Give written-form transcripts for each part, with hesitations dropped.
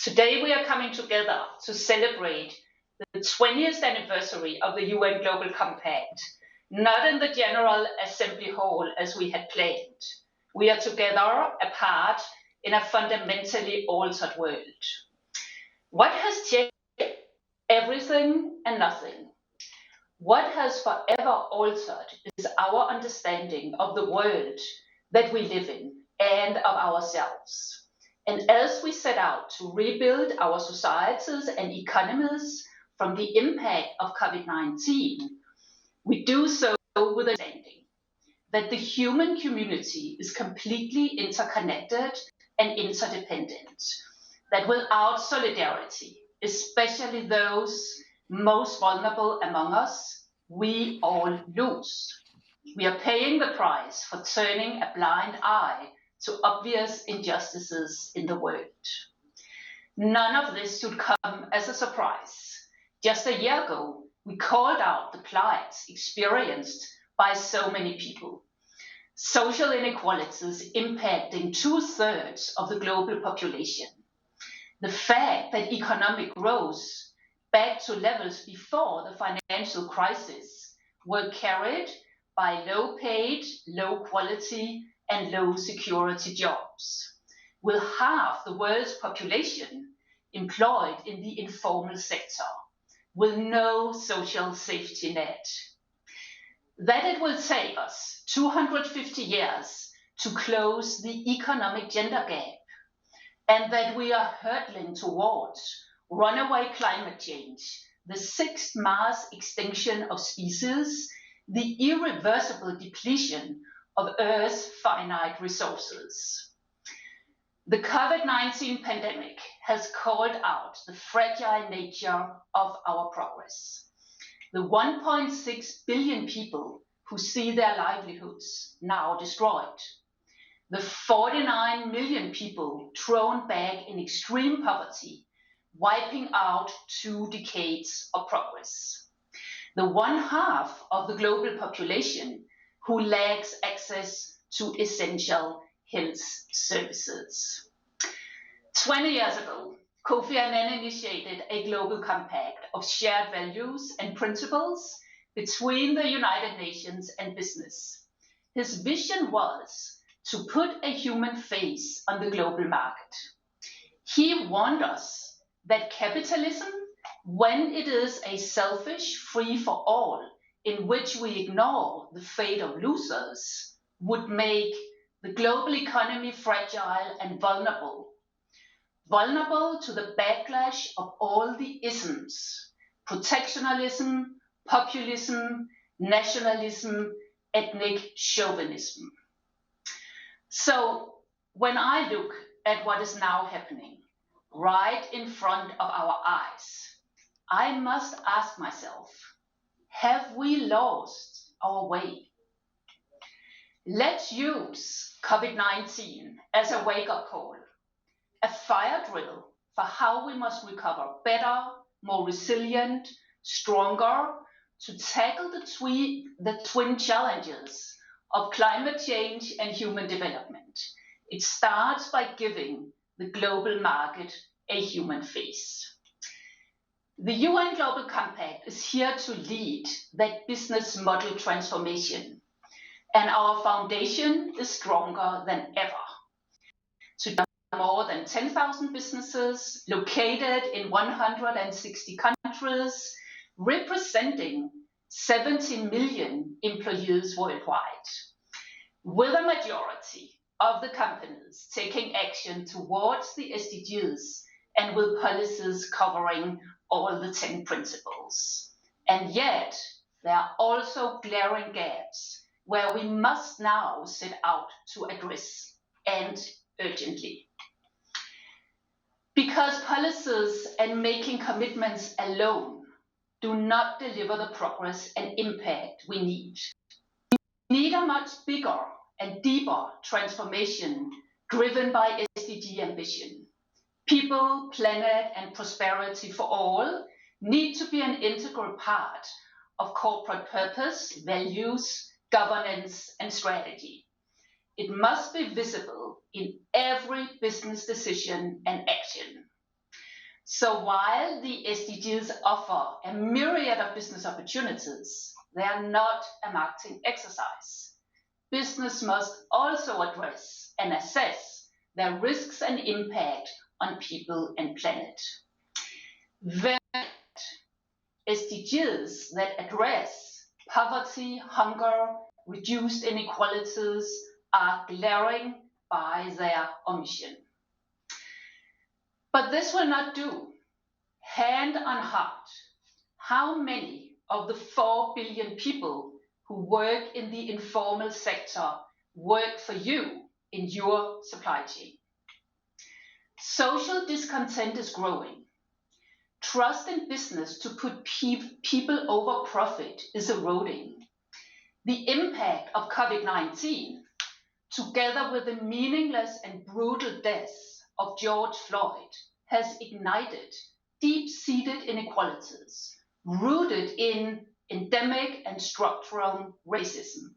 Today we are coming together to celebrate the 20th anniversary of the UN Global Compact, not in the General Assembly Hall as we had planned. We are together, apart, in a fundamentally altered world. What has changed? Everything and nothing. What has forever altered is our understanding of the world that we live in and of ourselves. And as we set out to rebuild our societies and economies from the impact of COVID-19, we do so with a understanding that the human community is completely interconnected and interdependent, that without solidarity, especially those most vulnerable among us, we all lose. We are paying the price for turning a blind eye to obvious injustices in the world. None of this should come as a surprise. Just a year ago, we called out the plights experienced by so many people. Social inequalities impacting 2/3 of the global population. The fact that economic growth back to levels before the financial crisis were carried by low-paid, low-quality, and low-security jobs, with half the world's population employed in the informal sector, with no social safety net. That it will take us 250 years to close the economic gender gap, and that we are hurtling towards runaway climate change, the sixth mass extinction of species, the irreversible depletion of Earth's finite resources. The COVID-19 pandemic has called out the fragile nature of our progress. The 1.6 billion people who see their livelihoods now destroyed. The 49 million people thrown back in extreme poverty, wiping out 2 decades of progress. The 1/2 of the global population who lacks access to essential health services. 20 years ago, Kofi Annan initiated a global compact of shared values and principles between the United Nations and business. His vision was to put a human face on the global market. He warned us that capitalism, when it is a selfish free-for-all in which we ignore the fate of losers, would make the global economy fragile and vulnerable to the backlash of all the isms: protectionism, populism, nationalism, ethnic chauvinism. So when I look at what is now happening right in front of our eyes, I must ask myself, have we lost our way? Let's use COVID-19 as a wake-up call, a fire drill for how we must recover better, more resilient, stronger, to tackle the twin challenges of climate change and human development. It starts by giving the global market a human face. The UN Global Compact is here to lead that business model transformation, and our foundation is stronger than ever. Today, more than 10,000 businesses located in 160 countries, representing 70 million employees worldwide, with a majority of the companies taking action towards the SDGs and with policies covering all the 10 principles. And yet, there are also glaring gaps where we must now set out to address, and urgently. Because policies and making commitments alone do not deliver the progress and impact we need. We need a much bigger and deeper transformation driven by SDG ambition. People, planet, and prosperity for all need to be an integral part of corporate purpose, values, governance, and strategy. It must be visible in every business decision and action. So while the SDGs offer a myriad of business opportunities, they are not a marketing exercise. Business must also address and assess their risks and impact on people and planet. SDGs that address poverty, hunger, reduced inequalities are glaring by their omission. But this will not do. Hand on heart, how many of the 4 billion people who work in the informal sector work for you in your supply chain? Social discontent is growing. Trust in business to put people over profit is eroding. The impact of COVID-19, together with the meaningless and brutal deaths of George Floyd, has ignited deep-seated inequalities rooted in endemic and structural racism.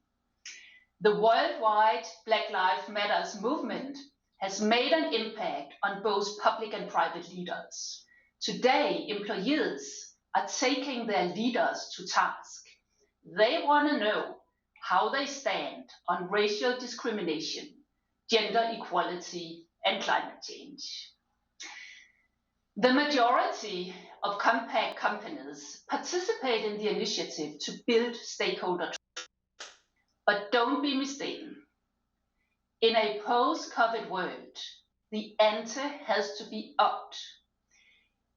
The worldwide Black Lives Matter movement has made an impact on both public and private leaders. Today, employees are taking their leaders to task. They want to know how they stand on racial discrimination, gender equality, and climate change. The majority of compact companies participate in the initiative to build stakeholder trust. But don't be mistaken. In a post-COVID world, the ante has to be upped.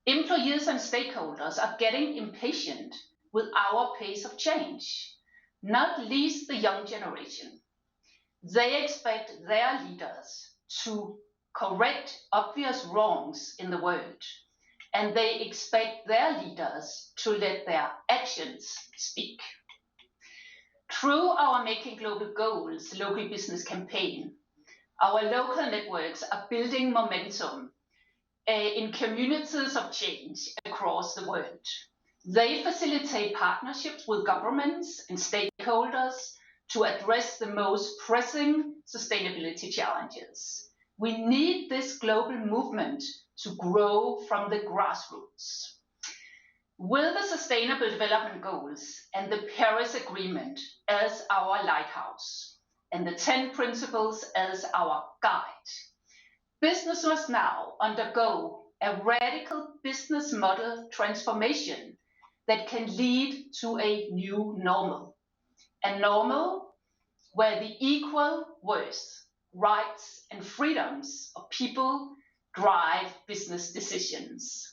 Employees and stakeholders are getting impatient with our pace of change, not least the young generation. They expect their leaders to correct obvious wrongs in the world, and they expect their leaders to let their actions speak. Through our Making Global Goals local business campaign, our local networks are building momentum in communities of change across the world. They facilitate partnerships with governments and stakeholders to address the most pressing sustainability challenges. We need this global movement to grow from the grassroots. With the Sustainable Development Goals and the Paris Agreement as our lighthouse, and the 10 principles as our guide, business must now undergo a radical business model transformation that can lead to a new normal. A normal where the equal worth, rights, and freedoms of people drive business decisions.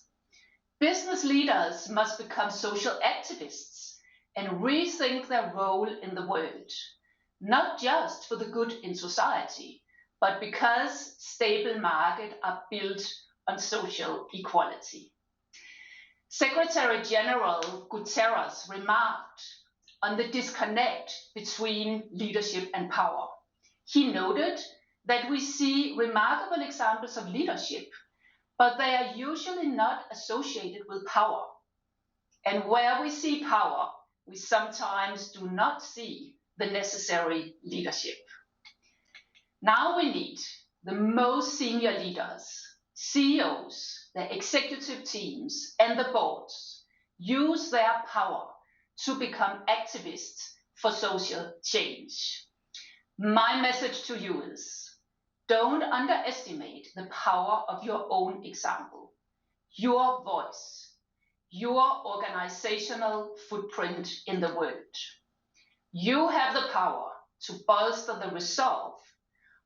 Business leaders must become social activists and rethink their role in the world, not just for the good in society, but because stable markets are built on social equality. Secretary General Guterres remarked on the disconnect between leadership and power. He noted that we see remarkable examples of leadership, but they are usually not associated with power. And where we see power, we sometimes do not see the necessary leadership. Now we need the most senior leaders, CEOs, the executive teams, and the boards use their power to become activists for social change. My message to you is, don't underestimate the power of your own example, your voice, your organizational footprint in the world. You have the power to bolster the resolve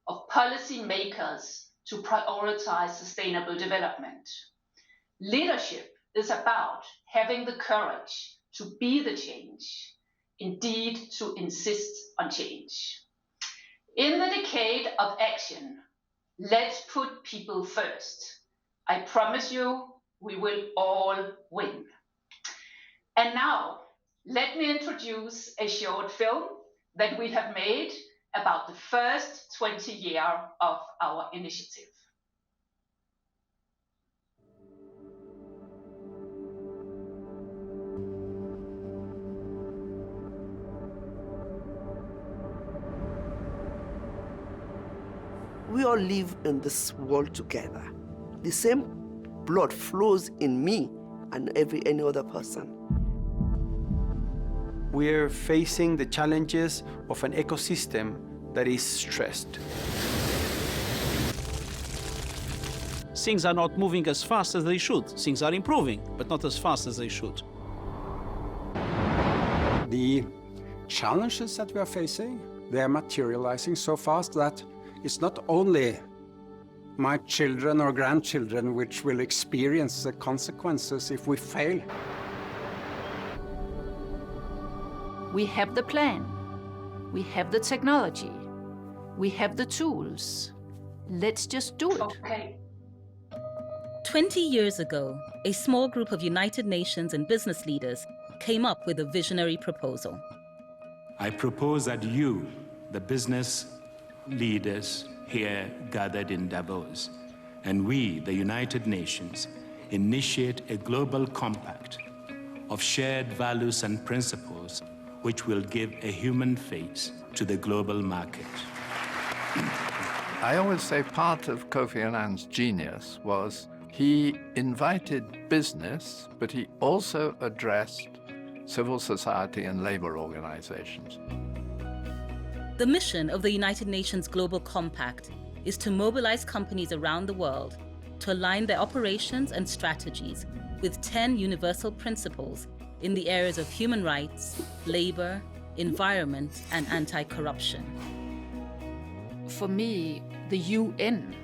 of policymakers to prioritize sustainable development. Leadership is about having the courage to be the change, indeed to insist on change. In the decade of action, let's put people first. I promise you, we will all win. And now, let me introduce a short film that we have made about the first 20 years of our initiative. We all live in this world together. The same blood flows in me and any other person. We're facing the challenges of an ecosystem that is stressed. Things are not moving as fast as they should. Things are improving, but not as fast as they should. The challenges that we are facing, they are materializing so fast that it's not only my children or grandchildren which will experience the consequences if we fail. We have the plan. We have the technology. We have the tools. Let's just do it. Okay. 20 years ago, a small group of United Nations and business leaders came up with a visionary proposal. I propose that you, the business leaders here gathered in Davos, and we, the United Nations, initiate a global compact of shared values and principles which will give a human face to the global market. I always say part of Kofi Annan's genius was he invited business, but he also addressed civil society and labor organizations. The mission of the United Nations Global Compact is to mobilize companies around the world to align their operations and strategies with 10 universal principles in the areas of human rights, labor, environment, and anti-corruption. For me, the UN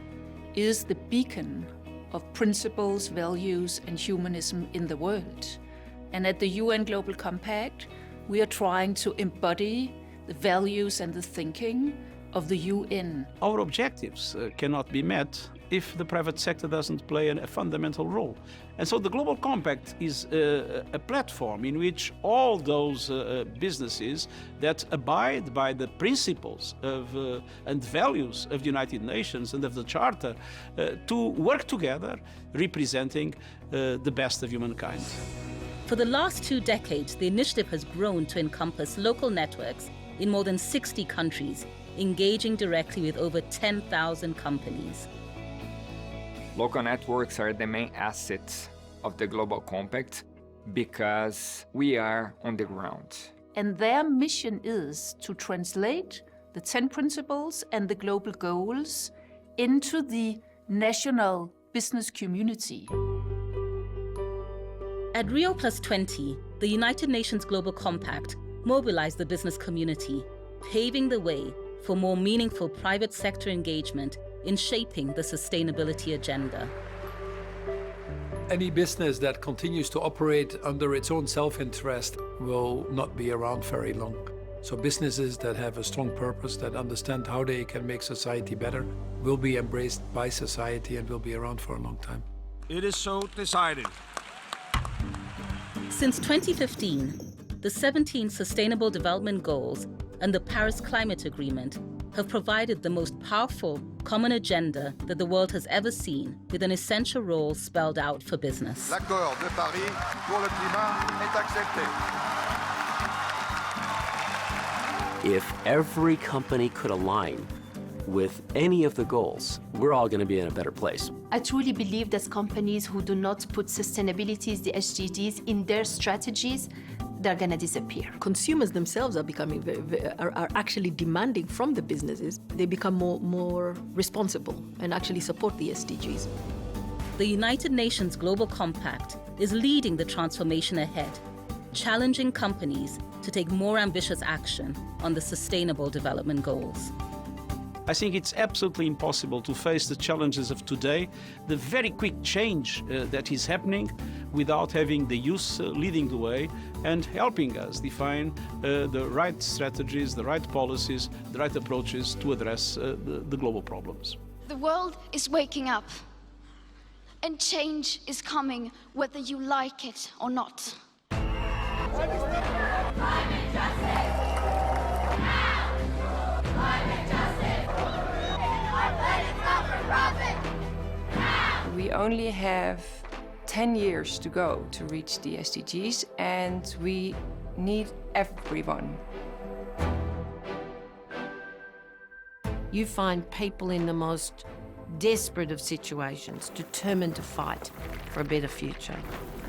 is the beacon of principles, values, and humanism in the world. And at the UN Global Compact, we are trying to embody the values and the thinking of the UN. Our objectives cannot be met if the private sector doesn't play a fundamental role. And so the Global Compact is a platform in which all those businesses that abide by the principles of, and values of the United Nations and of the Charter to work together, representing the best of humankind. For the last 2 decades, the initiative has grown to encompass local networks in more than 60 countries, engaging directly with over 10,000 companies. Local networks are the main assets of the Global Compact because we are on the ground. And their mission is to translate the 10 principles and the global goals into the national business community. At Rio Plus 20, the United Nations Global Compact mobilized the business community, paving the way for more meaningful private sector engagement in shaping the sustainability agenda. Any business that continues to operate under its own self-interest will not be around very long. So businesses that have a strong purpose, that understand how they can make society better, will be embraced by society and will be around for a long time. It is so decided. Since 2015, the 17 Sustainable Development Goals and the Paris Climate Agreement have provided the most powerful common agenda that the world has ever seen, with an essential role spelled out for business. L'accord de Paris pour le climat est accepté. If every company could align with any of the goals, we're all going to be in a better place. I truly believe that companies who do not put sustainability, the SDGs, in their strategies, they're going to disappear. Consumers themselves are becoming are actually demanding from the businesses. They become more responsible and actually support the SDGs. The United Nations Global Compact is leading the transformation ahead, challenging companies to take more ambitious action on the Sustainable Development Goals. I think it's absolutely impossible to face the challenges of today, the very quick change that is happening, without having the youth leading the way and helping us define the right strategies, the right policies, the right approaches to address the global problems. The world is waking up, and change is coming whether you like it or not. Climate justice! Now! Climate justice! Our planet's not for profit! Now! We only have 10 years to go to reach the SDGs, and we need everyone. You find people in the most desperate of situations, determined to fight for a better future.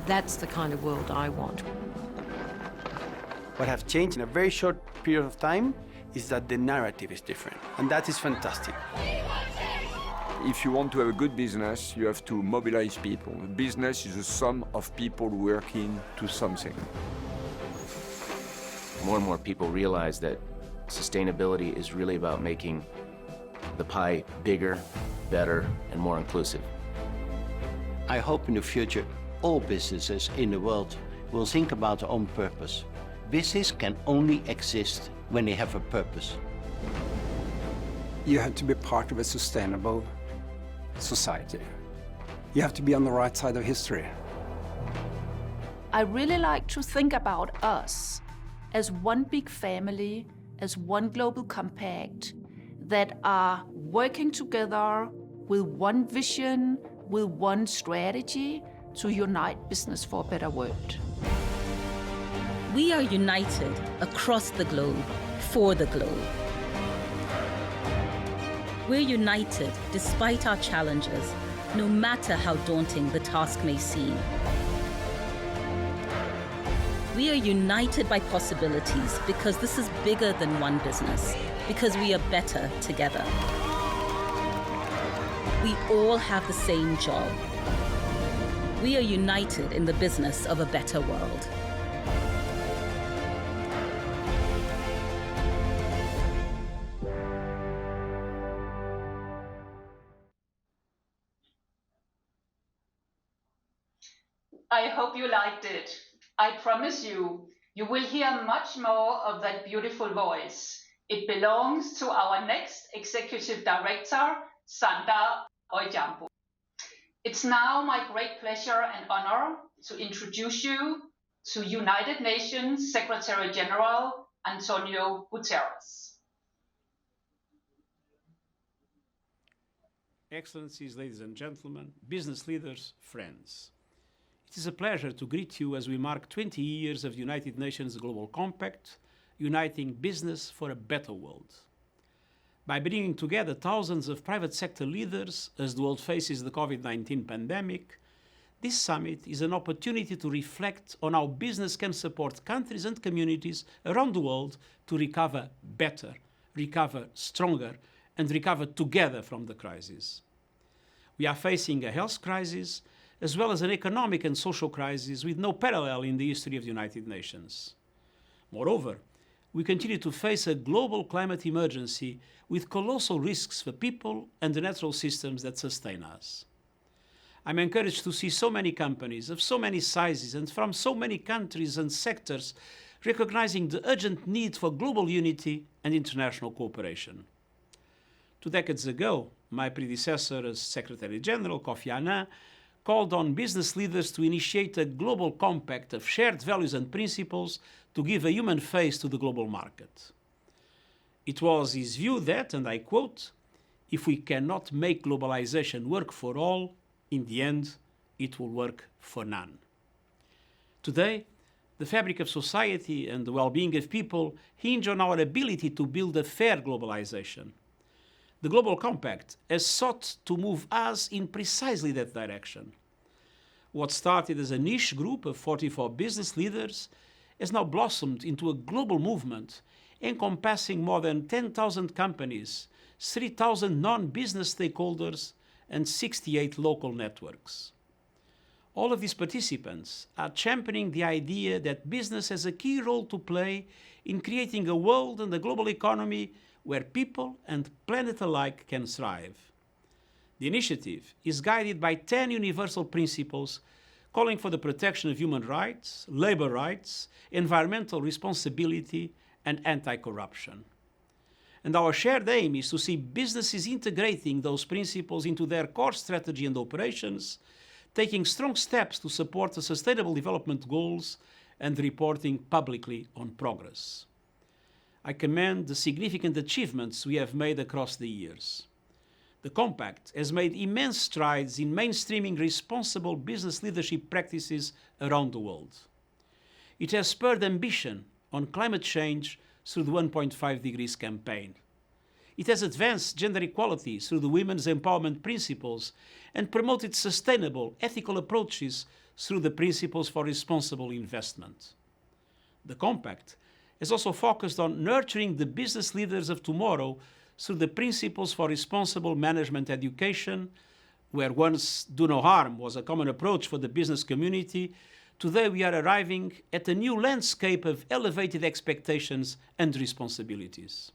That's the kind of world I want. What have changed in a very short period of time is that the narrative is different, and that is fantastic. If you want to have a good business, you have to mobilize people. Business is a sum of people working to something. More and more people realize that sustainability is really about making the pie bigger, better, and more inclusive. I hope in the future all businesses in the world will think about their own purpose. Business can only exist when they have a purpose. You have to be part of a sustainable society. You have to be on the right side of history. I really like to think about us as one big family, as one global compact that are working together with one vision, with one strategy to unite business for a better world. We are united across the globe, for the globe. We're united despite our challenges, no matter how daunting the task may seem. We are united by possibilities because this is bigger than one business, because we are better together. We all have the same job. We are united in the business of a better world. I hope you liked it. I promise you, you will hear much more of that beautiful voice. It belongs to our next Executive Director, Sandra Oijambo. It's now my great pleasure and honor to introduce you to United Nations Secretary General António Guterres. Excellencies, ladies and gentlemen, business leaders, friends. It is a pleasure to greet you as we mark 20 years of the United Nations Global Compact, uniting business for a better world. By bringing together thousands of private sector leaders as the world faces the COVID-19 pandemic, this summit is an opportunity to reflect on how business can support countries and communities around the world to recover better, recover stronger, and recover together from the crisis. We are facing a health crisis as well as an economic and social crisis with no parallel in the history of the United Nations. Moreover, we continue to face a global climate emergency with colossal risks for people and the natural systems that sustain us. I'm encouraged to see so many companies of so many sizes and from so many countries and sectors recognizing the urgent need for global unity and international cooperation. 2 decades ago, my predecessor as Secretary General, Kofi Annan, called on business leaders to initiate a global compact of shared values and principles to give a human face to the global market. It was his view that, and I quote, "If we cannot make globalization work for all, in the end, it will work for none." Today, the fabric of society and the well-being of people hinge on our ability to build a fair globalization. The Global Compact has sought to move us in precisely that direction. What started as a niche group of 44 business leaders has now blossomed into a global movement encompassing more than 10,000 companies, 3,000 non-business stakeholders, and 68 local networks. All of these participants are championing the idea that business has a key role to play in creating a world and a global economy where people and planet alike can thrive. The initiative is guided by 10 universal principles calling for the protection of human rights, labor rights, environmental responsibility, and anti-corruption. And our shared aim is to see businesses integrating those principles into their core strategy and operations, taking strong steps to support the Sustainable Development Goals and reporting publicly on progress. I commend the significant achievements we have made across the years. The Compact has made immense strides in mainstreaming responsible business leadership practices around the world. It has spurred ambition on climate change through the 1.5 degrees campaign. It has advanced gender equality through the women's empowerment principles and promoted sustainable, ethical approaches through the principles for responsible investment. The Compact has also focused on nurturing the business leaders of tomorrow through the principles for responsible management education, where once do no harm was a common approach for the business community. Today we are arriving at a new landscape of elevated expectations and responsibilities.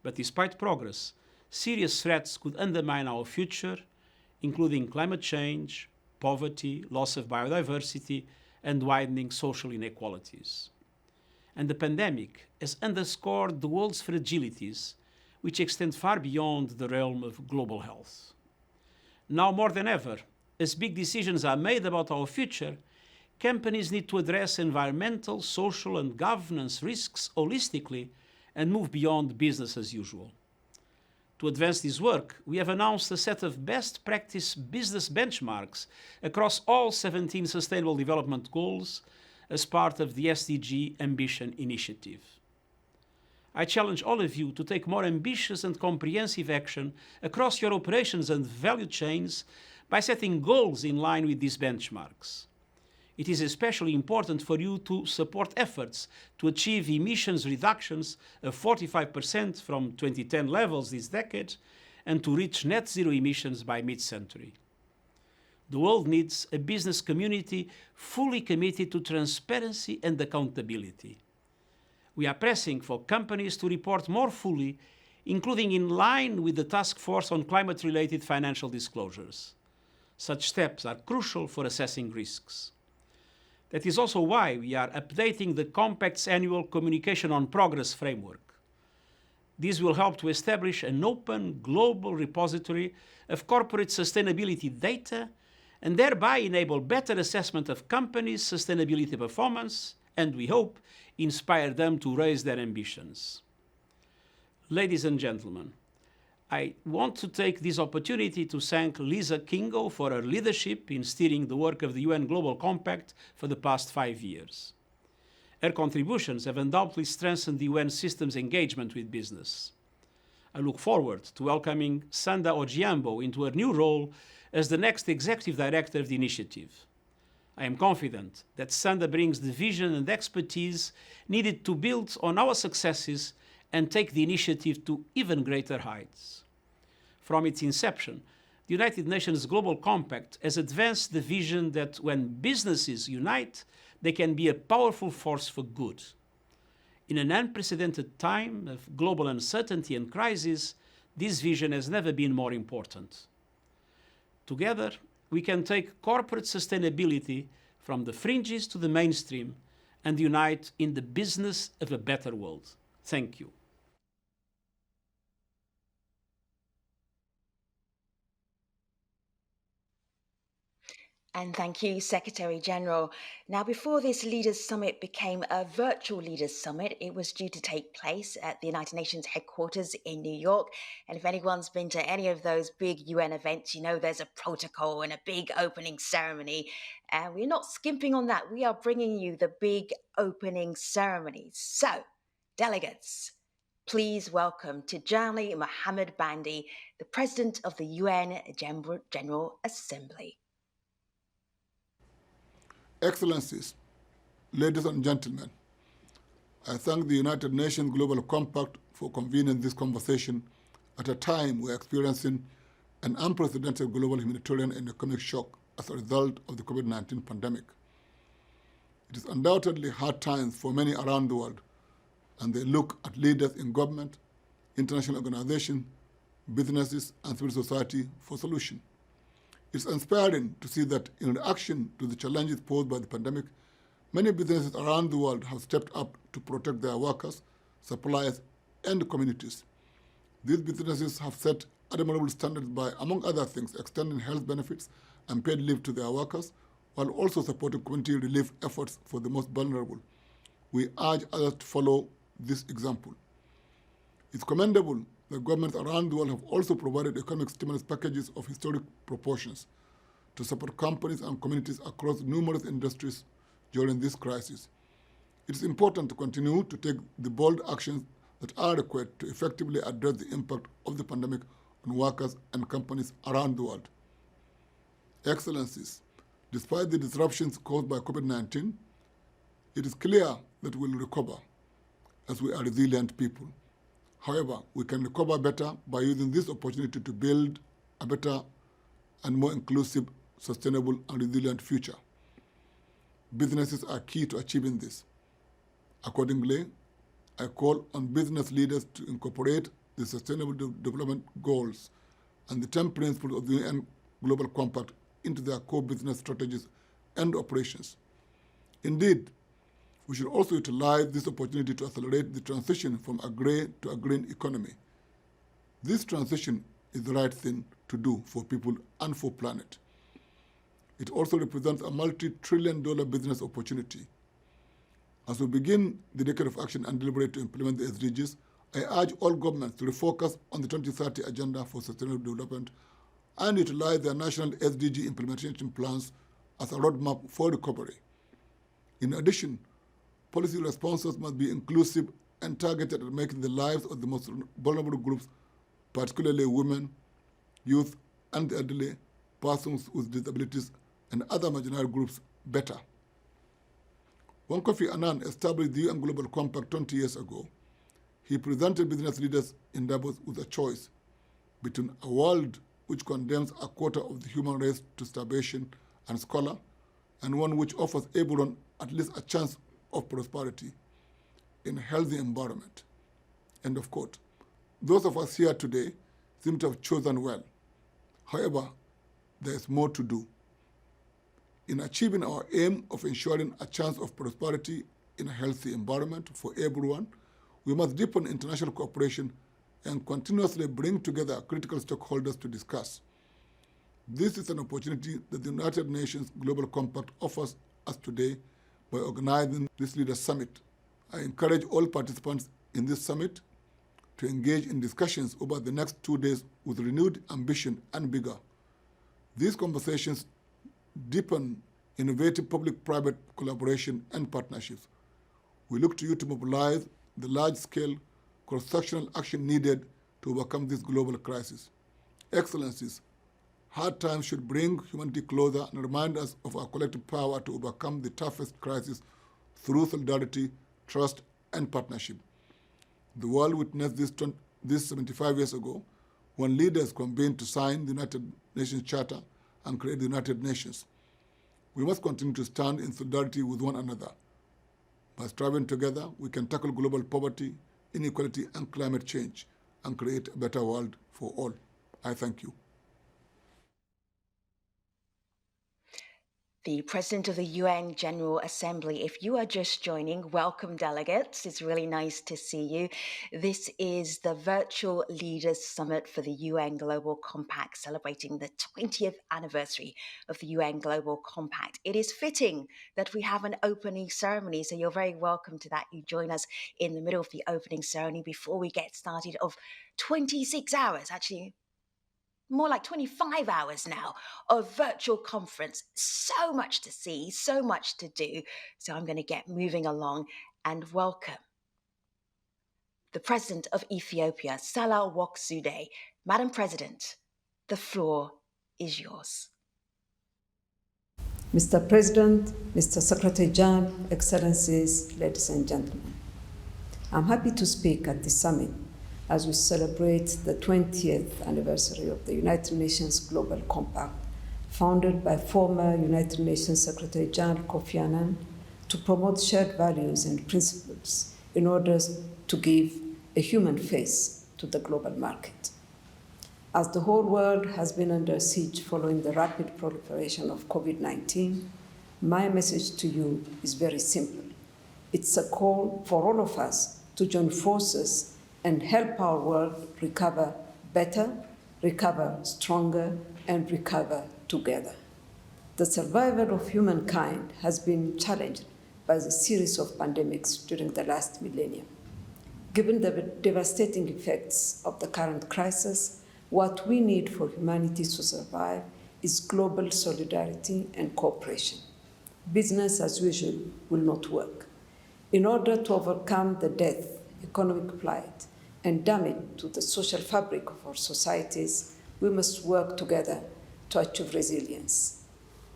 But despite progress, serious threats could undermine our future, including climate change, poverty, loss of biodiversity, and widening social inequalities. And the pandemic has underscored the world's fragilities, which extend far beyond the realm of global health. Now more than ever, as big decisions are made about our future, companies need to address environmental, social, and governance risks holistically and move beyond business as usual. To advance this work, we have announced a set of best practice business benchmarks across all 17 Sustainable Development Goals as part of the SDG Ambition Initiative. I challenge all of you to take more ambitious and comprehensive action across your operations and value chains by setting goals in line with these benchmarks. It is especially important for you to support efforts to achieve emissions reductions of 45% from 2010 levels this decade and to reach net zero emissions by mid-century. The world needs a business community fully committed to transparency and accountability. We are pressing for companies to report more fully, including in line with the Task Force on Climate-Related Financial Disclosures. Such steps are crucial for assessing risks. That is also why we are updating the Compact's annual Communication on Progress framework. This will help to establish an open, global repository of corporate sustainability data and thereby enable better assessment of companies' sustainability performance and, we hope, inspire them to raise their ambitions. Ladies and gentlemen, I want to take this opportunity to thank Lise Kingo for her leadership in steering the work of the UN Global Compact for the past 5 years. Her contributions have undoubtedly strengthened the UN system's engagement with business. I look forward to welcoming Sanda Ojiambo into her new role as the next Executive Director of the initiative. I am confident that Sanda brings the vision and expertise needed to build on our successes and take the initiative to even greater heights. From its inception, the United Nations Global Compact has advanced the vision that when businesses unite, they can be a powerful force for good. In an unprecedented time of global uncertainty and crisis, this vision has never been more important. Together, we can take corporate sustainability from the fringes to the mainstream and unite in the business of a better world. Thank you. And thank you, Secretary General. Now, before this Leaders' Summit became a virtual Leaders' Summit, it was due to take place at the United Nations headquarters in New York. And if anyone's been to any of those big UN events, you know there's a protocol and a big opening ceremony. And we're not skimping on that. We are bringing you the big opening ceremony. So, delegates, please welcome Tijjani Muhammad-Bande, the President of the UN General Assembly. Excellencies, ladies and gentlemen, I thank the United Nations Global Compact for convening this conversation at a time we're experiencing an unprecedented global humanitarian and economic shock as a result of the COVID-19 pandemic. It is undoubtedly hard times for many around the world, and they look at leaders in government, international organizations, businesses, and civil society for solutions. It's inspiring to see that in reaction to the challenges posed by the pandemic, many businesses around the world have stepped up to protect their workers, suppliers, and communities. These businesses have set admirable standards by, among other things, extending health benefits and paid leave to their workers, while also supporting community relief efforts for the most vulnerable. We urge others to follow this example. It's commendable that governments around the world have also provided economic stimulus packages of historic proportions to support companies and communities across numerous industries during this crisis. It is important to continue to take the bold actions that are required to effectively address the impact of the pandemic on workers and companies around the world. Excellencies, despite the disruptions caused by COVID-19, it is clear that we will recover as we are resilient people. However, we can recover better by using this opportunity to build a better and more inclusive, sustainable, and resilient future. Businesses are key to achieving this. Accordingly, I call on business leaders to incorporate the Sustainable Development Goals and the 10 principles of the UN Global Compact into their core business strategies and operations. Indeed, we should also utilize this opportunity to accelerate the transition from a grey to a green economy. This transition is the right thing to do for people and for planet. It also represents a multi-trillion-dollar business opportunity. As we begin the decade of action and deliberate to implement the SDGs, I urge all governments to refocus on the 2030 Agenda for Sustainable Development and utilize their national SDG implementation plans as a roadmap for recovery. In addition, policy responses must be inclusive and targeted at making the lives of the most vulnerable groups, particularly women, youth, and the elderly, persons with disabilities, and other marginalized groups, better. When Kofi Annan established the UN Global Compact 20 years ago, he presented business leaders in Davos with a choice between a world which condemns a quarter of the human race to starvation and squalor, and one which offers everyone at least a chance of prosperity in a healthy environment. End of quote. Those of us here today seem to have chosen well. However, there is more to do. In achieving our aim of ensuring a chance of prosperity in a healthy environment for everyone, we must deepen international cooperation and continuously bring together critical stakeholders to discuss. This is an opportunity that the United Nations Global Compact offers us today by organizing this Leaders Summit. I encourage all participants in this summit to engage in discussions over the next 2 days with renewed ambition and vigor. These conversations deepen innovative public-private collaboration and partnerships. We look to you to mobilize the large-scale cross-sectional action needed to overcome this global crisis. Excellencies, hard times should bring humanity closer and remind us of our collective power to overcome the toughest crisis through solidarity, trust, and partnership. The world witnessed this 75 years ago when leaders convened to sign the United Nations Charter and create the United Nations. We must continue to stand in solidarity with one another. By striving together, we can tackle global poverty, inequality, and climate change and create a better world for all. I thank you. The President of the UN General Assembly, if you are just joining, welcome delegates. It's really nice to see you. This is the Virtual Leaders Summit for the UN Global Compact, celebrating the 20th anniversary of the UN Global Compact. It is fitting that we have an opening ceremony, so you're very welcome to that. You join us in the middle of the opening ceremony before we get started of 26 hours, actually more like 25 hours now of virtual conference. So much to see, so much to do. So I'm going to get moving along and welcome the President of Ethiopia, Sahle-Work Zewde. Madam President, the floor is yours. Mr. President, Mr. Secretary General, Excellencies, ladies and gentlemen, I'm happy to speak at this summit as we celebrate the 20th anniversary of the United Nations Global Compact, founded by former United Nations Secretary General Kofi Annan to promote shared values and principles in order to give a human face to the global market. As the whole world has been under siege following the rapid proliferation of COVID-19, my message to you is very simple. It's a call for all of us to join forces and help our world recover better, recover stronger, and recover together. The survival of humankind has been challenged by the series of pandemics during the last millennium. Given the devastating effects of the current crisis, what we need for humanity to survive is global solidarity and cooperation. Business as usual will not work. In order to overcome the death economic plight, and damage to the social fabric of our societies, we must work together to achieve resilience.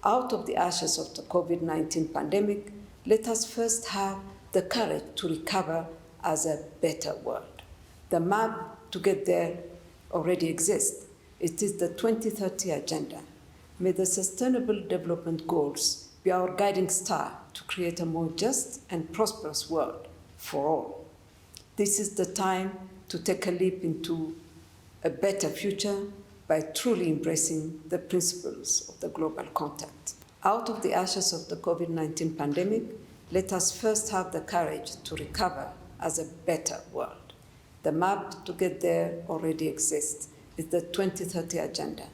Out of the ashes of the COVID-19 pandemic, let us first have the courage to recover as a better world. The map to get there already exists. It is the 2030 Agenda. May the Sustainable Development Goals be our guiding star to create a more just and prosperous world for all. This is the time to take a leap into a better future by truly embracing the principles of the global compact. Out of the ashes of the COVID-19 pandemic, let us first have the courage to recover as a better world. The map to get there already exists. It's the 2030 Agenda.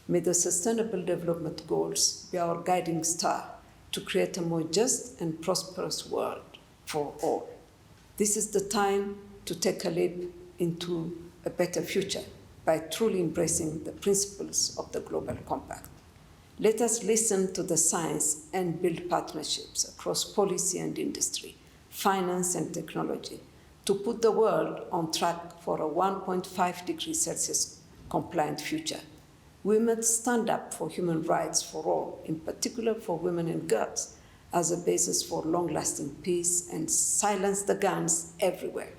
May the Sustainable Development Goals be our guiding star to create a more just and prosperous world for all. This is the time to take a leap into a better future by truly embracing the principles of the global compact. Let us listen to the science and build partnerships across policy and industry, finance and technology, to put the world on track for a 1.5 degrees Celsius compliant future. We must stand up for human rights for all, in particular for women and girls, as a basis for long-lasting peace, and silence the guns everywhere.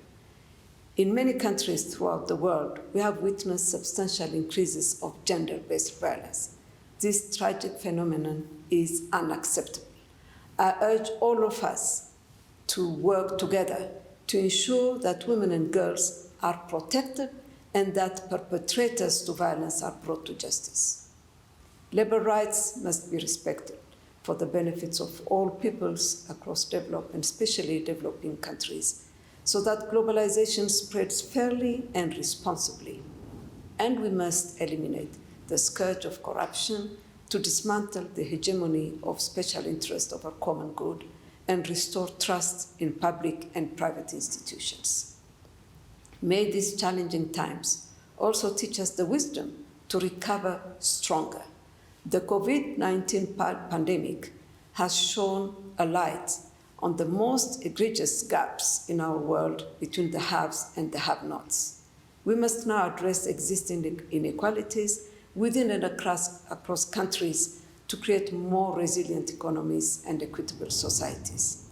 In many countries throughout the world, we have witnessed substantial increases of gender-based violence. This tragic phenomenon is unacceptable. I urge all of us to work together to ensure that women and girls are protected and that perpetrators to violence are brought to justice. Labor rights must be respected for the benefits of all peoples across developed and especially developing countries, so that globalization spreads fairly and responsibly. And we must eliminate the scourge of corruption to dismantle the hegemony of special interest over common good and restore trust in public and private institutions. May these challenging times also teach us the wisdom to recover stronger. The COVID-19 pandemic has shone a light on the most egregious gaps in our world between the haves and the have-nots. We must now address existing inequalities within and across countries to create more resilient economies and equitable societies.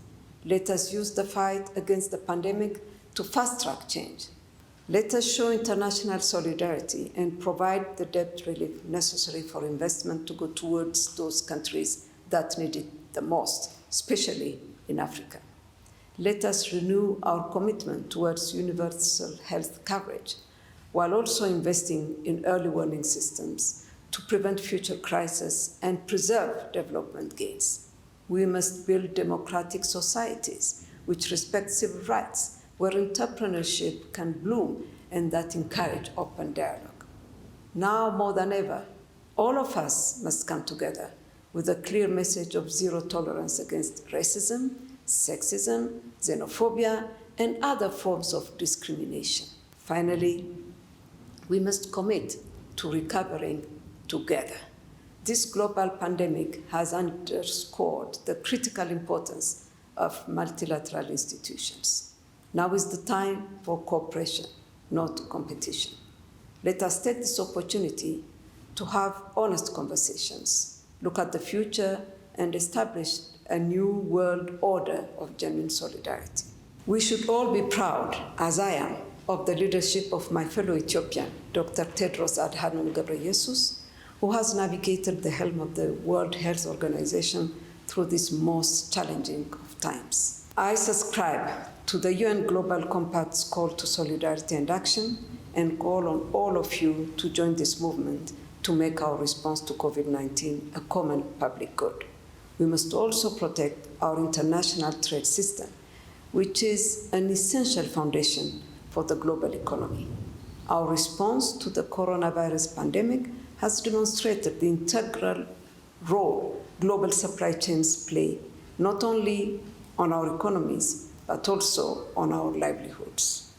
Let us use the fight against the pandemic to fast-track change. Let us show international solidarity and provide the debt relief necessary for investment to go towards those countries that need it the most, especially in Africa. Let us renew our commitment towards universal health coverage, while also investing in early warning systems to prevent future crises and preserve development gains. We must build democratic societies which respect civil rights, where entrepreneurship can bloom and that encourage open dialogue. Now more than ever, all of us must come together with a clear message of zero tolerance against racism, sexism, xenophobia, and other forms of discrimination. Finally, we must commit to recovering together. This global pandemic has underscored the critical importance of multilateral institutions. Now is the time for cooperation, not competition. Let us take this opportunity to have honest conversations, look at the future, and establish a new world order of genuine solidarity. We should all be proud, as I am, of the leadership of my fellow Ethiopian, Dr. Tedros Adhanom Ghebreyesus, who has navigated the helm of the World Health Organization through this most challenging of times. I subscribe to the UN Global Compact's call to solidarity and action, and call on all of you to join this movement to make our response to COVID-19 a common public good. We must also protect our international trade system, which is an essential foundation for the global economy. Our response to the coronavirus pandemic has demonstrated the integral role global supply chains play, not only on our economies, but also on our livelihoods.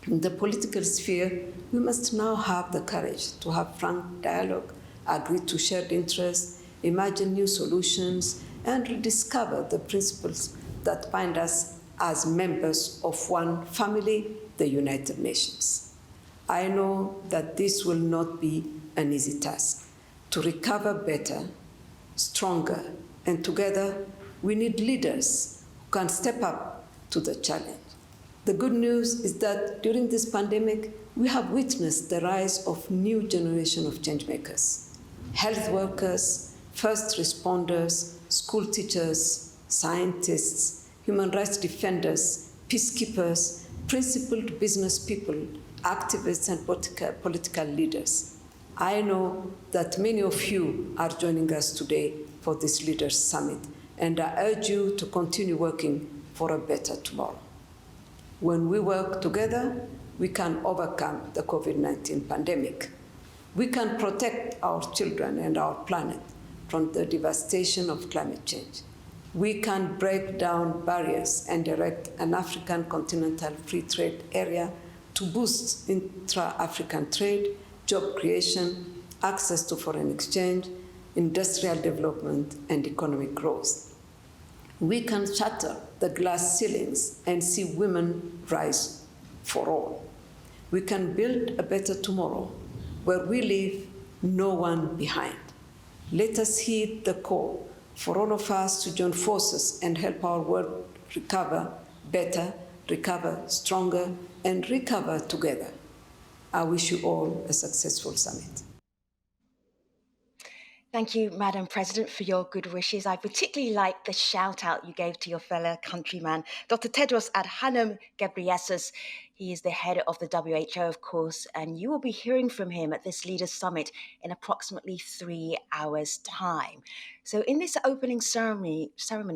In the political sphere, we must now have the courage to have frank dialogue, agree to shared interests, imagine new solutions, and rediscover the principles that bind us as members of one family, the United Nations. I know that this will not be an easy task. To recover better, stronger, and together, we need leaders who can step up to the challenge. The good news is that during this pandemic, we have witnessed the rise of new generation of changemakers. Health workers, first responders, school teachers, scientists, human rights defenders, peacekeepers, principled business people, activists, and political leaders. I know that many of you are joining us today for this Leaders Summit, and I urge you to continue working for a better tomorrow. When we work together, we can overcome the COVID-19 pandemic. We can protect our children and our planet from the devastation of climate change. We can break down barriers and erect an African continental free trade area to boost intra-African trade, job creation, access to foreign exchange, industrial development, and economic growth. We can shatter the glass ceilings and see women rise for all. We can build a better tomorrow where we leave no one behind. Let us heed the call for all of us to join forces and help our world recover better, recover stronger, and recover together. I wish you all a successful summit. Thank you, Madam President, for your good wishes. I particularly like the shout out you gave to your fellow countryman, Dr. Tedros Adhanom Ghebreyesus. He is the head of the WHO, of course, and you will be hearing from him at this Leaders Summit in approximately 3 hours' time. So in this opening ceremony,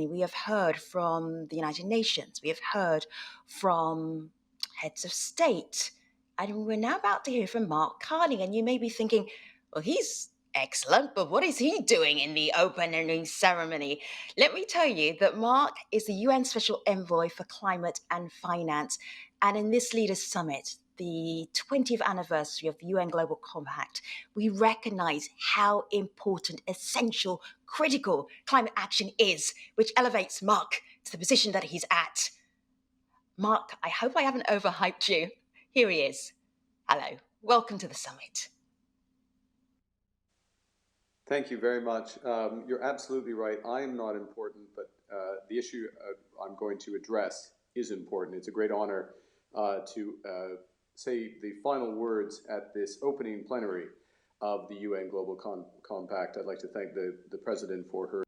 we have heard from the United Nations, we have heard from heads of state, and we're now about to hear from Mark Carney. And you may be thinking, well, he's excellent, but what is he doing in the opening ceremony? Let me tell you that Mark is the UN Special Envoy for Climate and Finance. And in this Leaders Summit, the 20th anniversary of the UN Global Compact, we recognize how important, essential, critical climate action is, which elevates Mark to the position that he's at. Mark, I hope I haven't overhyped you. Here he is. Hello. Welcome to the summit. Thank you very much. You're absolutely right. I am not important, but the issue I'm going to address is important. It's a great honor to say the final words at this opening plenary of the UN Global Compact. I'd like to thank the President for her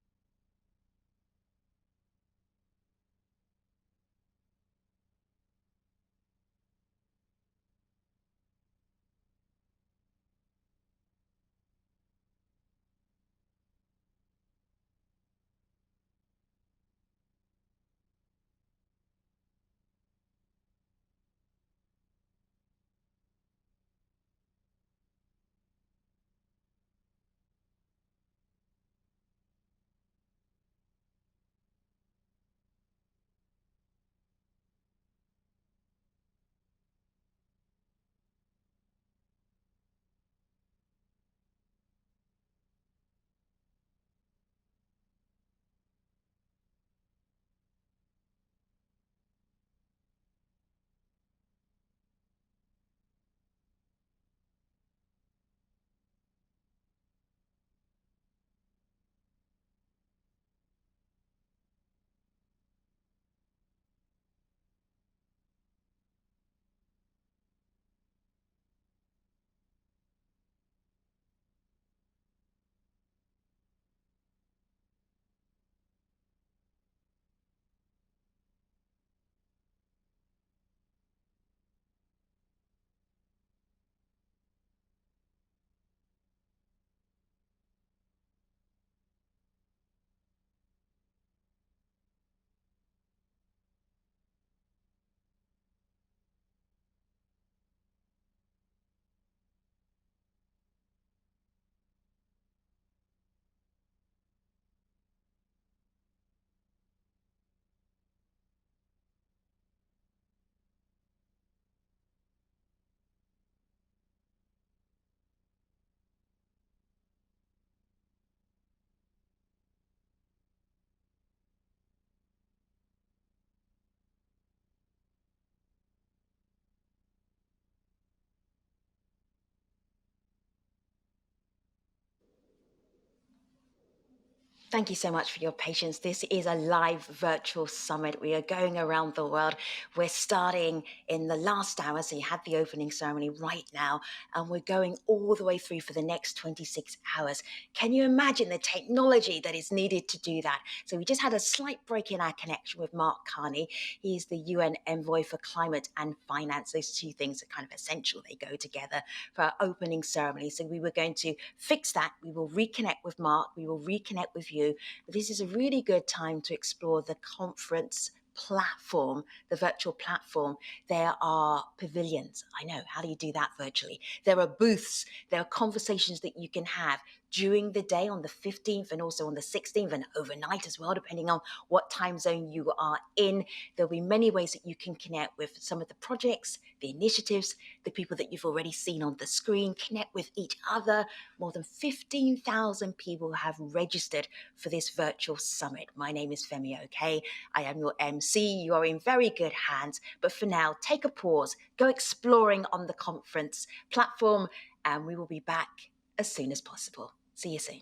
Thank you so much for your patience. This is a live virtual summit. We are going around the world. We're starting in the last hour, so you had the opening ceremony right now, and we're going all the way through for the next 26 hours. Can you imagine the technology that is needed to do that? So we just had a slight break in our connection with Mark Carney. He is the UN Envoy for Climate and Finance. Those two things are kind of essential. They go together for our opening ceremony. So we were going to fix that. We will reconnect with Mark. We will reconnect with you. But this is a really good time to explore the conference platform, the virtual platform. There are pavilions. I know, how do you do that virtually? There are booths, there are conversations that you can have during the day on the 15th and also on the 16th and overnight as well, depending on what time zone you are in. There'll be many ways that you can connect with some of the projects, the initiatives, the people that you've already seen on the screen, connect with each other. More than 15,000 people have registered for this virtual summit. My name is Femi Oke. I am your MC. You are in very good hands. But for now, take a pause, go exploring on the conference platform, and we will be back as soon as possible. See you soon.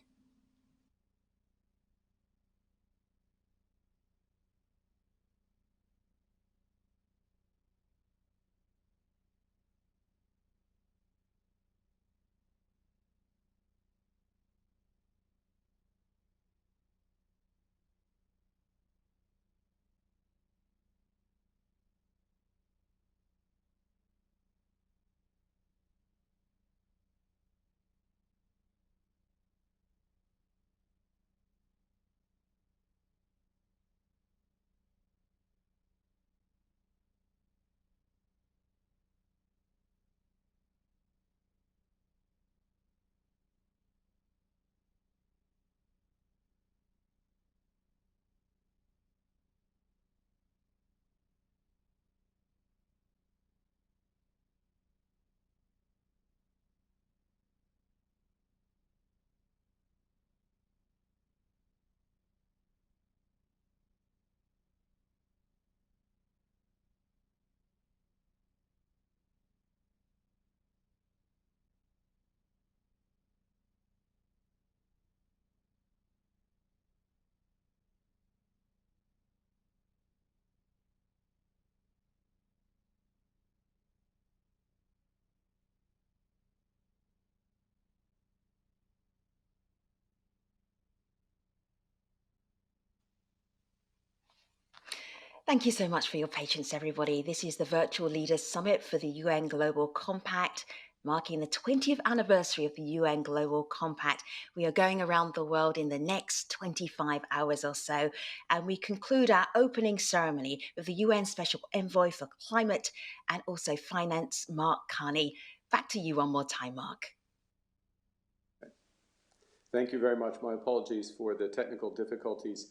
Thank you so much for your patience, everybody. This is the Virtual Leaders Summit for the UN Global Compact, marking the 20th anniversary of the UN Global Compact. We are going around the world in the next 25 hours or so, and we conclude our opening ceremony with the UN Special Envoy for Climate and also Finance, Mark Carney. Back to you one more time, Mark. Thank you very much. My apologies for the technical difficulties.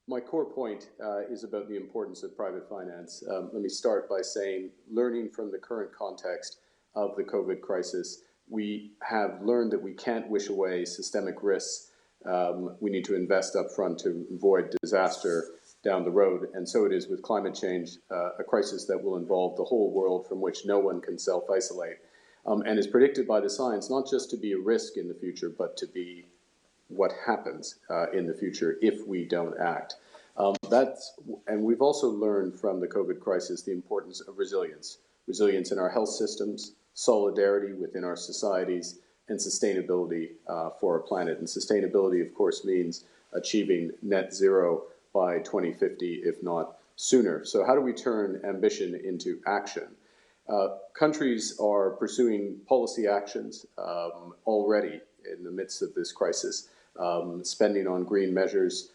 My core point is about the importance of private finance. Let me start by saying, learning from the current context of the COVID crisis, we have learned that we can't wish away systemic risks. We need to invest up front to avoid disaster down the road. And so it is with climate change, a crisis that will involve the whole world, from which no one can self-isolate, and is predicted by the science not just to be a risk in the future, but to be what happens in the future if we don't act. And we've also learned from the COVID crisis the importance of resilience in our health systems, solidarity within our societies, and sustainability for our planet. And sustainability, of course, means achieving net zero by 2050, if not sooner. So how do we turn ambition into action? Countries are pursuing policy actions already in the midst of this crisis, spending on green measures,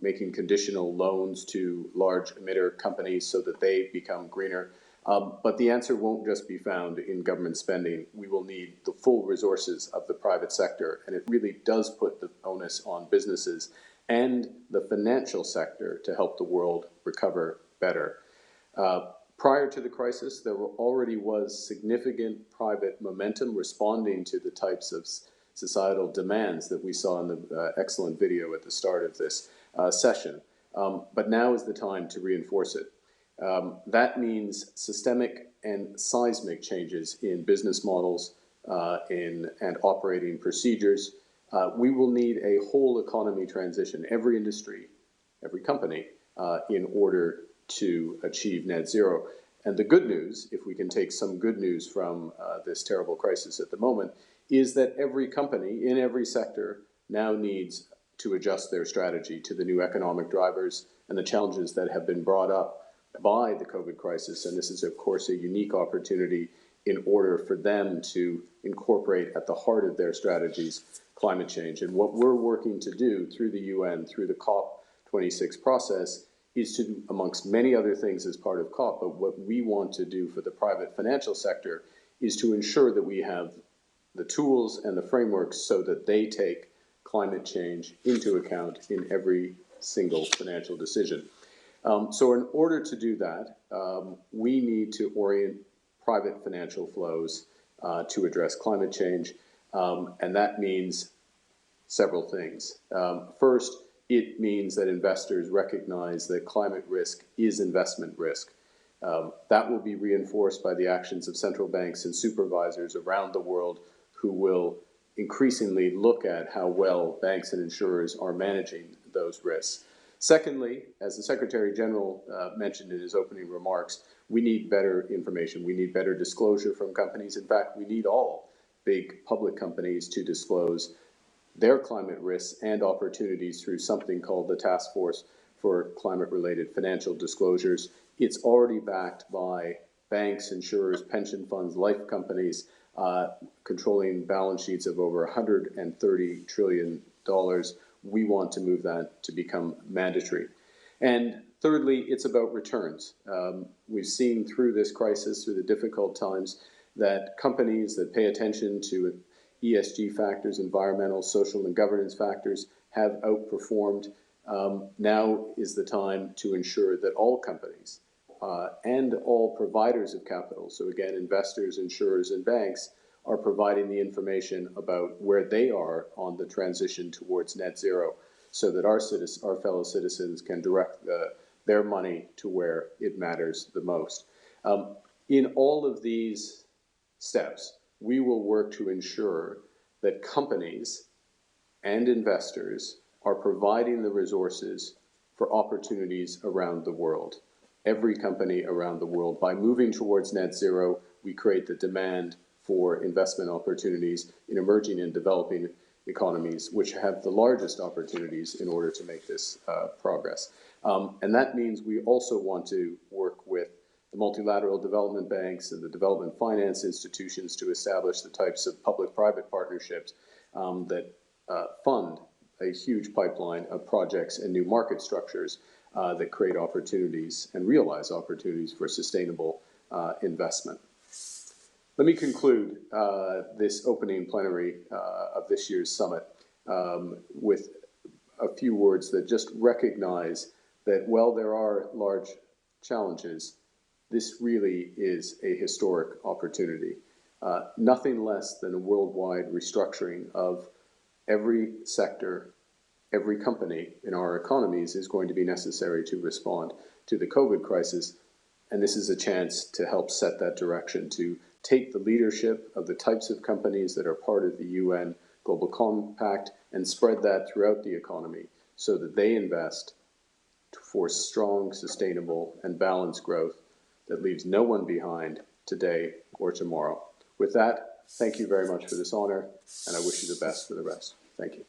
making conditional loans to large emitter companies so that they become greener. But the answer won't just be found in government spending. We will need the full resources of the private sector, and it really does put the onus on businesses and the financial sector to help the world recover better. Prior to the crisis, there already was significant private momentum responding to the types of societal demands that we saw in the excellent video at the start of this session. But now is the time to reinforce it. That means systemic and seismic changes in business models and operating procedures, We will need a whole economy transition, every industry, every company, in order to achieve net zero. And the good news, if we can take some good news from this terrible crisis at the moment, is that every company in every sector now needs to adjust their strategy to the new economic drivers and the challenges that have been brought up by the COVID crisis. And this is, of course, a unique opportunity in order for them to incorporate at the heart of their strategies climate change. And what we're working to do through the UN, through the COP26 process, is to, amongst many other things as part of COP, but what we want to do for the private financial sector is to ensure that we have the tools and the frameworks so that they take climate change into account in every single financial decision. So in order to do that, we need to orient private financial flows to address climate change, and that means several things. First, it means that investors recognize that climate risk is investment risk. That will be reinforced by the actions of central banks and supervisors around the world who will increasingly look at how well banks and insurers are managing those risks. Secondly, as the Secretary General mentioned in his opening remarks, we need better information. We need better disclosure from companies. In fact, we need all big public companies to disclose their climate risks and opportunities through something called the Task Force for Climate-Related Financial Disclosures. It's already backed by banks, insurers, pension funds, life companies, controlling balance sheets of over $130 trillion. We want to move that to become mandatory. And thirdly, it's about returns. We've seen through this crisis, through the difficult times, that companies that pay attention to ESG factors, environmental, social, and governance factors, have outperformed. Now is the time to ensure that all companies and all providers of capital, so again, investors, insurers, and banks, are providing the information about where they are on the transition towards net zero, so that our fellow citizens can direct their money to where it matters the most. In all of these steps, we will work to ensure that companies and investors are providing the resources for opportunities around the world. Every company around the world. By moving towards net zero, we create the demand for investment opportunities in emerging and developing economies, which have the largest opportunities in order to make this progress. And that means we also want to work with the multilateral development banks and the development finance institutions to establish the types of public-private partnerships that fund a huge pipeline of projects and new market structures that create opportunities and realize opportunities for sustainable investment. Let me conclude this opening plenary of this year's summit with a few words that just recognize that while there are large challenges, this really is a historic opportunity. Nothing less than a worldwide restructuring of every sector, every company in our economies is going to be necessary to respond to the COVID crisis. And this is a chance to help set that direction, to take the leadership of the types of companies that are part of the UN Global Compact and spread that throughout the economy so that they invest for strong, sustainable, and balanced growth that leaves no one behind today or tomorrow. With that, thank you very much for this honor, and I wish you the best for the rest. Thank you.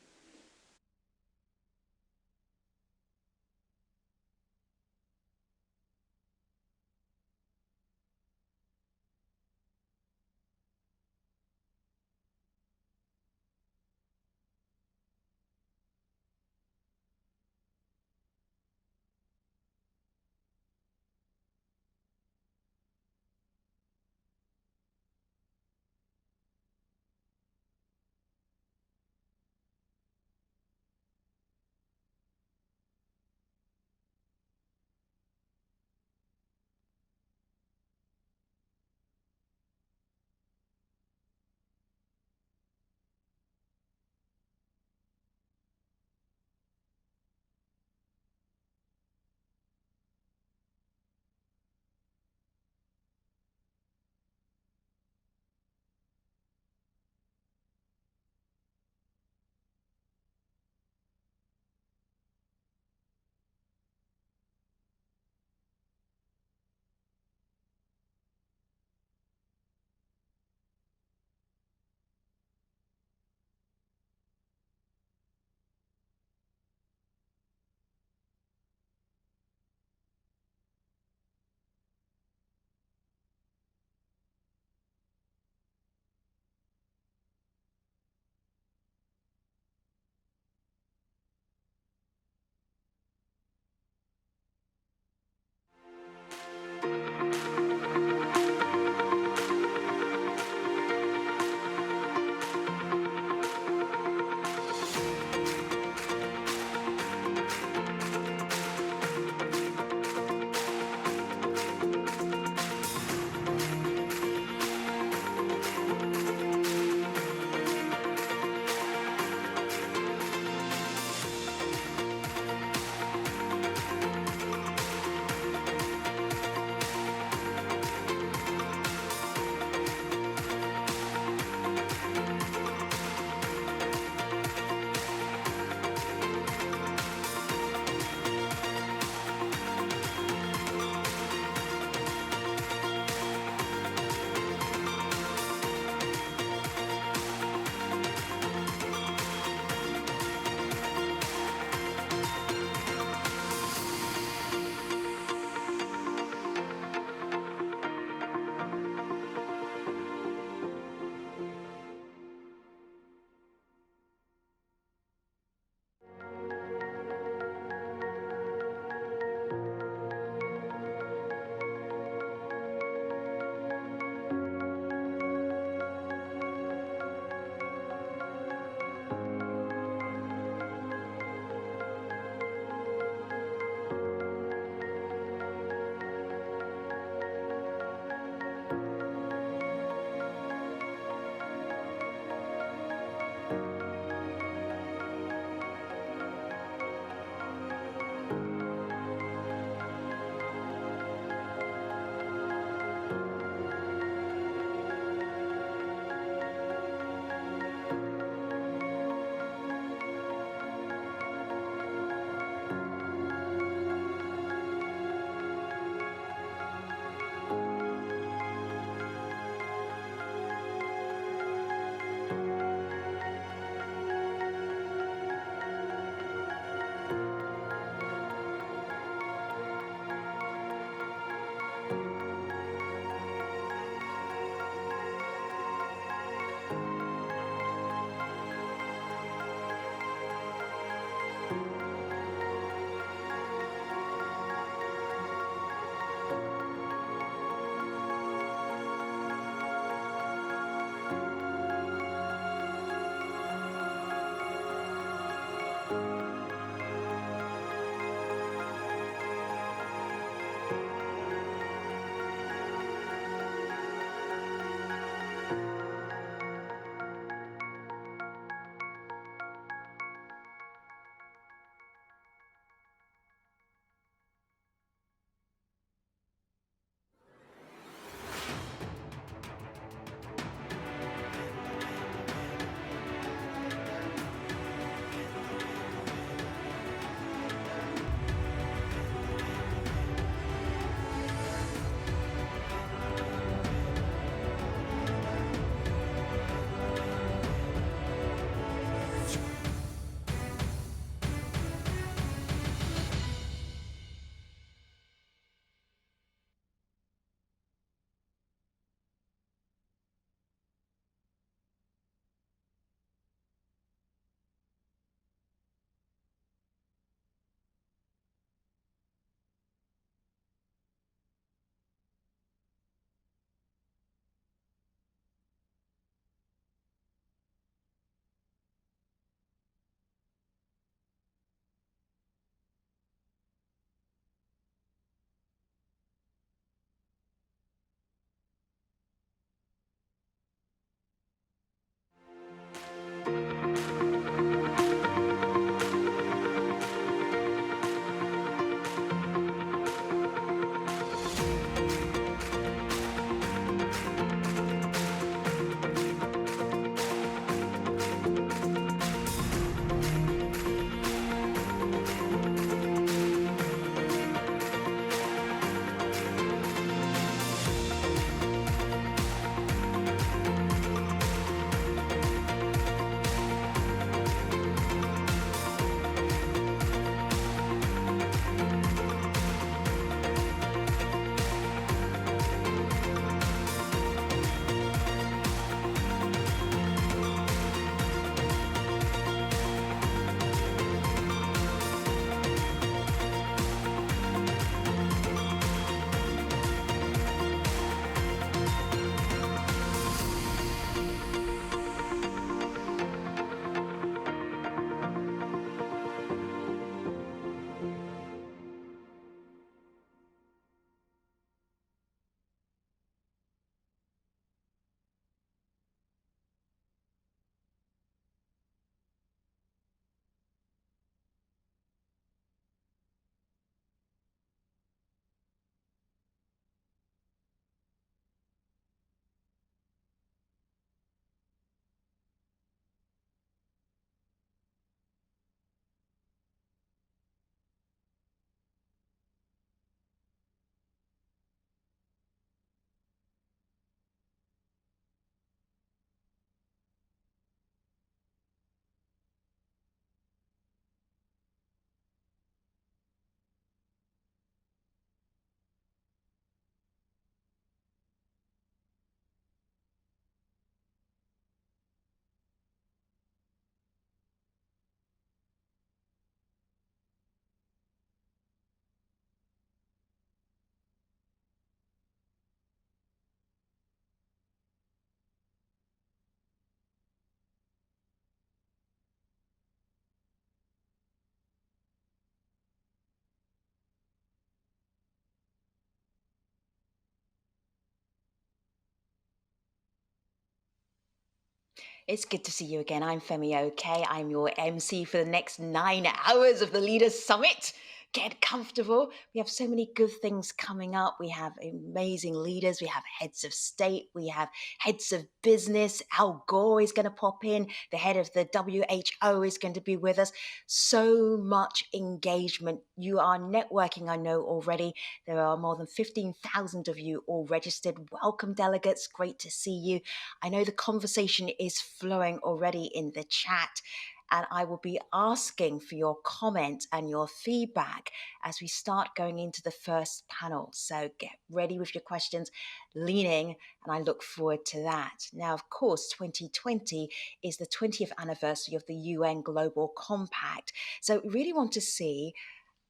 It's good to see you again. I'm Femi OK. I'm your MC for the next 9 hours of the Leaders Summit. Get comfortable. We have so many good things coming up. We have amazing leaders. We have heads of state. We have heads of business. Al Gore is going to pop in. The head of the WHO is going to be with us. So much engagement. You are networking, I know already. There are more than 15,000 of you all registered. Welcome, delegates. Great to see you. I know the conversation is flowing already in the chat. And I will be asking for your comment and your feedback as we start going into the first panel. So get ready with your questions, leaning, and I look forward to that. Now, of course, 2020 is the 20th anniversary of the UN Global Compact. So we really want to see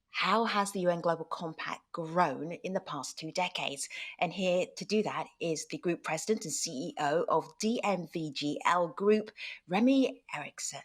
how has the UN Global Compact grown in the past 2 decades? And here to do that is the Group President and CEO of DMVGL Group, Remy Eriksson.